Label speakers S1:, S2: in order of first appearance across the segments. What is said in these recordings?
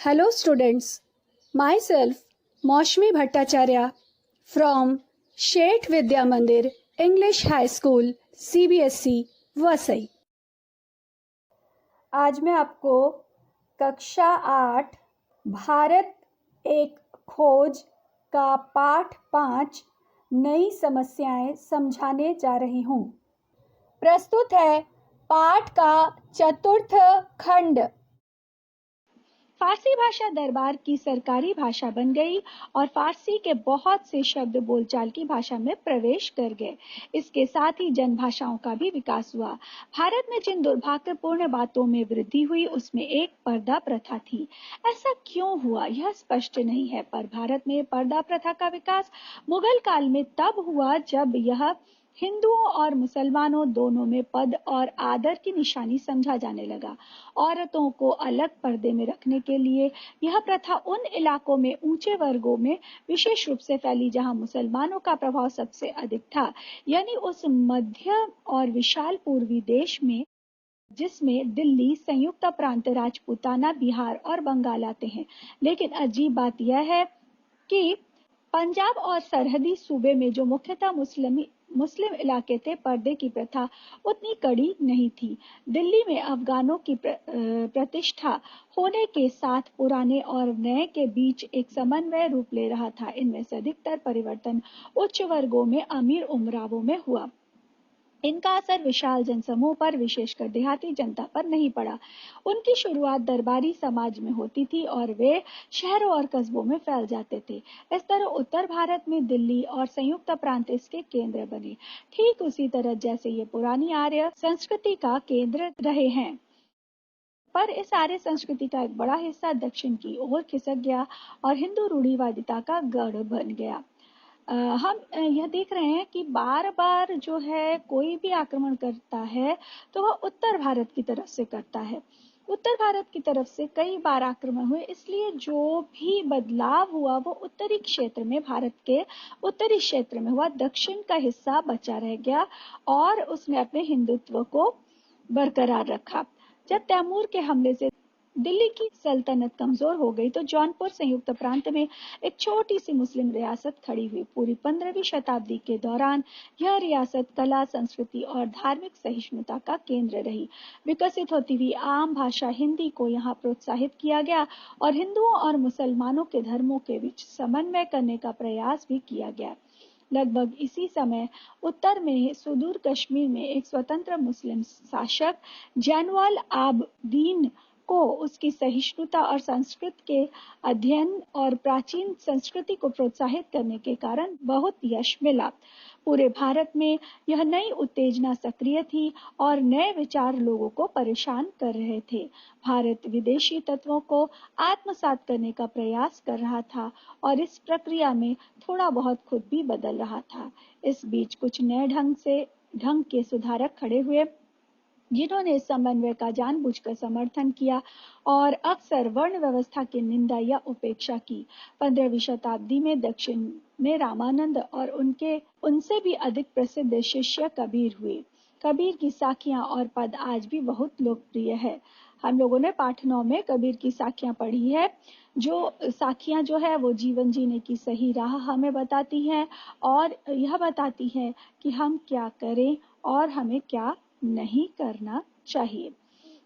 S1: Hello students, myself Maushmi Bhattacharya from Shet Vidya Mandir English High School CBSE Vasai. आज मैं आपको कक्षा 8 भारत एक खोज का पाठ 5 नई समस्याएं समझाने जा रही हूँ। प्रस्तुत है पाठ का चतुर्थ खंड। फारसी भाषा दरबार की सरकारी भाषा बन गई और फारसी के बहुत से शब्द बोलचाल की भाषा में प्रवेश कर गए। इसके साथ ही जन भाषाओं का भी विकास हुआ। भारत में जिन दुर्भाग्यपूर्ण बातों में वृद्धि हुई उसमें एक पर्दा प्रथा थी। ऐसा क्यों हुआ यह स्पष्ट नहीं है, पर भारत में पर्दा प्रथा का विकास मुगल काल में तब हुआ जब यह हिंदुओं और मुसलमानों दोनों में पद और आदर की निशानी समझा जाने लगा। औरतों को अलग पर्दे में रखने के लिए यह प्रथा उन इलाकों में ऊंचे वर्गों में विशेष रूप से फैली जहां मुसलमानों का प्रभाव सबसे अधिक था, यानी उस मध्य और विशाल पूर्वी देश में जिसमें दिल्ली, संयुक्त प्रांत, राजपूताना, बिहार और बंगाल आते हैं। लेकिन अजीब बात यह है कि पंजाब और सरहदी सूबे में जो मुख्यतः मुस्लिम इलाके थे, पर्दे की प्रथा उतनी कड़ी नहीं थी। दिल्ली में अफगानों की प्रतिष्ठा होने के साथ पुराने और नए के बीच एक समन्वय रूप ले रहा था। इनमें से अधिकतर परिवर्तन उच्च वर्गों में, अमीर उमरावों में हुआ। इनका असर विशाल जनसमूह पर, विशेषकर देहाती जनता पर नहीं पड़ा। उनकी शुरुआत दरबारी समाज में होती थी और वे शहरों और कस्बों में फैल जाते थे। इस तरह उत्तर भारत में दिल्ली और संयुक्त प्रांत इसके केंद्र बने, ठीक उसी तरह जैसे ये पुरानी आर्य संस्कृति का केंद्र रहे हैं। पर इस आर्य संस्कृति का एक बड़ा हिस्सा दक्षिण की ओर खिसक गया और हिंदू रूढ़िवादिता का गढ़ बन गया। हम यह देख रहे हैं कि बार बार जो है कोई भी आक्रमण करता है तो वह उत्तर भारत की तरफ से करता है। उत्तर भारत की तरफ से कई बार आक्रमण हुए, इसलिए जो भी बदलाव हुआ वो उत्तरी क्षेत्र में, भारत के उत्तरी क्षेत्र में हुआ। दक्षिण का हिस्सा बचा रह गया और उसने अपने हिंदुत्व को बरकरार रखा। जब तैमूर के हमले से दिल्ली की सल्तनत कमजोर हो गई तो जौनपुर संयुक्त प्रांत में एक छोटी सी मुस्लिम रियासत खड़ी हुई। पूरी 15वीं शताब्दी के दौरान यह रियासत कला, संस्कृति और धार्मिक सहिष्णुता का केंद्र रही। विकसित होती हुई आम भाषा हिंदी को यहाँ प्रोत्साहित किया गया और हिंदुओं और मुसलमानों के धर्मों के बीच समन्वय करने का प्रयास भी किया गया। लगभग इसी समय उत्तर में सुदूर कश्मीर में एक स्वतंत्र मुस्लिम शासक जैनुअल आबदीन को उसकी सहिष्णुता और संस्कृत के अध्ययन और प्राचीन संस्कृति को प्रोत्साहित करने के कारण बहुत यश मिला। पूरे भारत में यह नई उत्तेजना सक्रिय थी और नए विचार लोगों को परेशान कर रहे थे। भारत विदेशी तत्वों को आत्मसात करने का प्रयास कर रहा था और इस प्रक्रिया में थोड़ा बहुत खुद भी बदल रहा था। इस बीच कुछ नए ढंग के सुधारक खड़े हुए जिन्होंने समन्वय का जानबूझकर समर्थन किया और अक्सर वर्ण व्यवस्था की निंदा या उपेक्षा की। 15वीं शताब्दी में दक्षिण में रामानंद और उनसे भी अधिक प्रसिद्ध शिष्य कबीर हुए। कबीर की साखियां और पद आज भी बहुत लोकप्रिय है। हम लोगों ने पाठ 9 में कबीर की साखियां पढ़ी है। जो साखियां जो है वो जीवन जीने की सही राह हमें बताती हैं और यह बताती है कि हम क्या करें और हमें क्या नहीं करना चाहिए।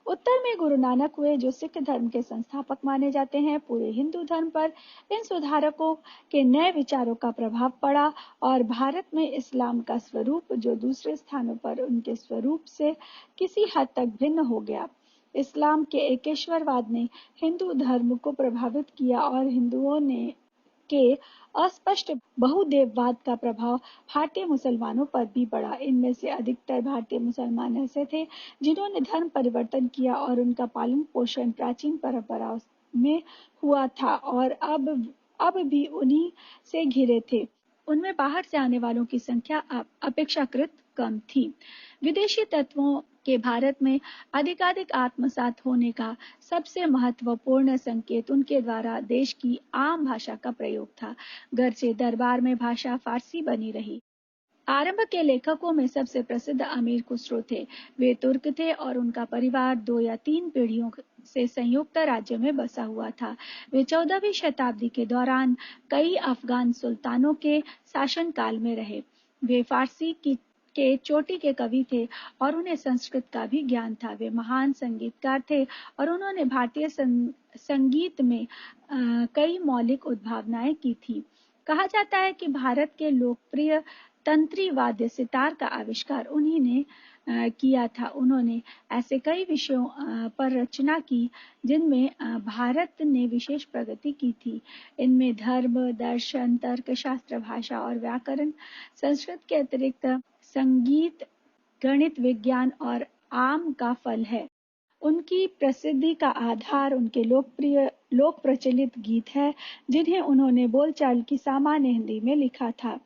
S1: उत्तर में गुरु नानक हुए जो सिख धर्म के संस्थापक माने जाते हैं। पूरे हिंदू धर्म पर इन सुधारकों के नए विचारों का प्रभाव पड़ा और भारत में इस्लाम का स्वरूप जो दूसरे स्थानों पर उनके स्वरूप से किसी हद तक भिन्न हो गया। इस्लाम के एकेश्वरवाद ने हिंदू धर्म को प्रभावित किया और हिंदुओं ने के अस्पष्ट बहुदेववाद का प्रभाव भारतीय मुसलमानों पर भी पड़ा। इनमें से अधिकतर भारतीय मुसलमान ऐसे थे जिन्होंने धर्म परिवर्तन किया और उनका पालन पोषण प्राचीन परंपराओं में हुआ था और अब भी उन्हीं से घिरे थे। उनमें बाहर से आने वालों की संख्या अपेक्षाकृत कम थी। विदेशी तत्वों के भारत में अधिकाधिक आत्मसात होने का सबसे महत्वपूर्ण संकेत उनके द्वारा देश की आम भाषा का प्रयोग था। घर से दरबार में भाषा फारसी बनी रही, आरंभ के लेखकों में सबसे प्रसिद्ध अमीर खुसरो थे। वे तुर्क थे और उनका परिवार 2 या 3 पीढ़ियों से संयुक्त राज्य में बसा हुआ था। वे 14वीं शताब्दी के दौरान कई अफगान सुल्तानों के शासनकाल में रहे। वे फारसी के चोटी के कवि थे और उन्हें संस्कृत का भी ज्ञान था। वे महान संगीतकार थे और उन्होंने भारतीय संगीत में कई मौलिक उद्भावनाएं की थी। कहा जाता है कि भारत के लोकप्रिय तंत्री वाद्य सितार का आविष्कार उन्हीं ने किया था। उन्होंने ऐसे कई विषयों पर रचना की जिनमें भारत ने विशेष प्रगति की थी। इनमें धर्म, दर्शन, तर्कशास्त्र, भाषा और व्याकरण, संस्कृत के अतिरिक्त संगीत, गणित, विज्ञान और आम का फल है। उनकी प्रसिद्धि का आधार उनके लोक प्रचलित गीत है, जिन्हें उन्होंने बोलचाल की सामान्य हिंदी में लिखा था।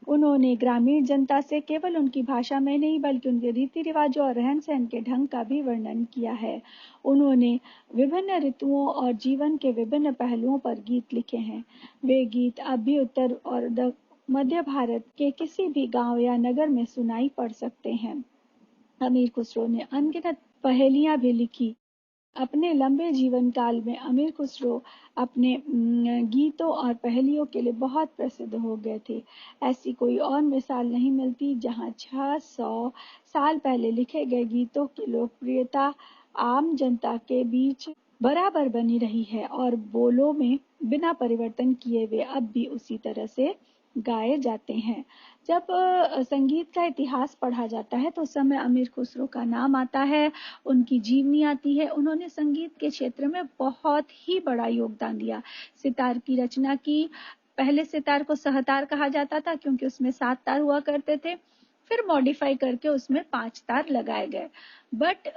S1: उन्होंने ग्रामीण जनता से केवल उनकी भाषा में नहीं बल्कि उनके रीति रिवाजों और रहन सहन के ढंग का भी वर्णन किया है। उन्होंने विभिन्न ऋतुओं और जीवन के विभिन्न पहलुओं पर गीत लिखे हैं। वे गीत अब भी उत्तर और मध्य भारत के किसी भी गांव या नगर में सुनाई पड़ सकते हैं। अमीर खुसरो ने अनगिनत पहेलियां भी लिखी। अपने लंबे जीवन काल में अमीर खुसरो अपने गीतों और पहेलियों के लिए बहुत प्रसिद्ध हो गए थे। ऐसी कोई और मिसाल नहीं मिलती जहां 600 साल पहले लिखे गए गीतों की लोकप्रियता आम जनता के बीच बराबर बनी रही है और बोलों में बिना परिवर्तन किए वे अब भी उसी तरह से गाए जाते हैं। जब संगीत का इतिहास पढ़ा जाता है तो उस समय अमीर खुसरो का नाम आता है, उनकी जीवनी आती है। उन्होंने संगीत के क्षेत्र में बहुत ही बड़ा योगदान दिया। सितार की रचना की। पहले सितार को सहतार कहा जाता था क्योंकि उसमें 7 तार हुआ करते थे। फिर मॉडिफाई करके उसमें 5 तार लगाए गए। बट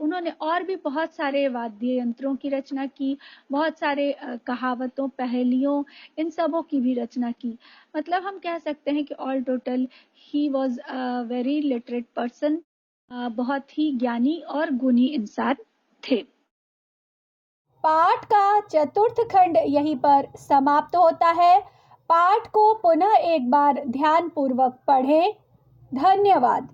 S1: उन्होंने और भी बहुत सारे वाद्य यंत्रों की रचना की, बहुत सारे कहावतों, पहेलियों, इन सबों की भी रचना की। मतलब हम कह सकते हैं कि all total he was a very literate person. बहुत ही ज्ञानी और गुणी इंसान थे।
S2: पाठ का चतुर्थ खंड यहीं पर समाप्त होता है। पाठ को पुनः एक बार ध्यान पूर्वक पढ़ें। धन्यवाद।